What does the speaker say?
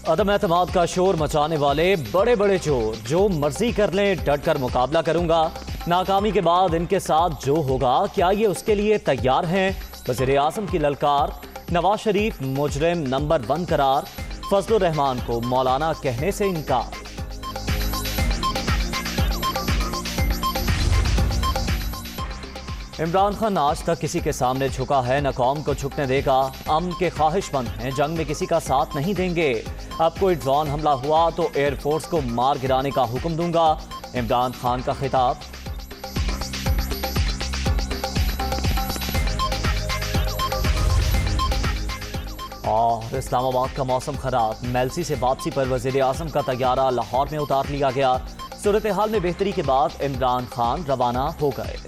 अदम एतमाद का शोर मचाने वाले बड़े बड़े चोर जो मर्जी कर लें डट कर मुकाबला करूंगा। नाकामी के बाद इनके साथ जो होगा क्या ये उसके लिए तैयार हैं? वज़ीर आज़म की ललकार, नवाज शरीफ मुजरिम नंबर 1 करार, फजलुर रहमान को मौलाना कहने से इनकार। इमरान खान आज तक किसी के सामने झुका है न कौम को झुकने देगा। अमन के ख्वाहिशमंद हैं, जंग में किसी का साथ नहीं देंगे। अब कोई ड्रोन हमला हुआ तो एयरफोर्स को मार गिराने का हुक्म दूंगा, इमरान खान का खिताब। और इस्लामाबाद का मौसम खराब, मेलसी से वापसी पर वज़ीर आज़म का तैयारा लाहौर में उतार लिया गया। सूरत हाल में बेहतरी के बाद इमरान खान रवाना हो गए।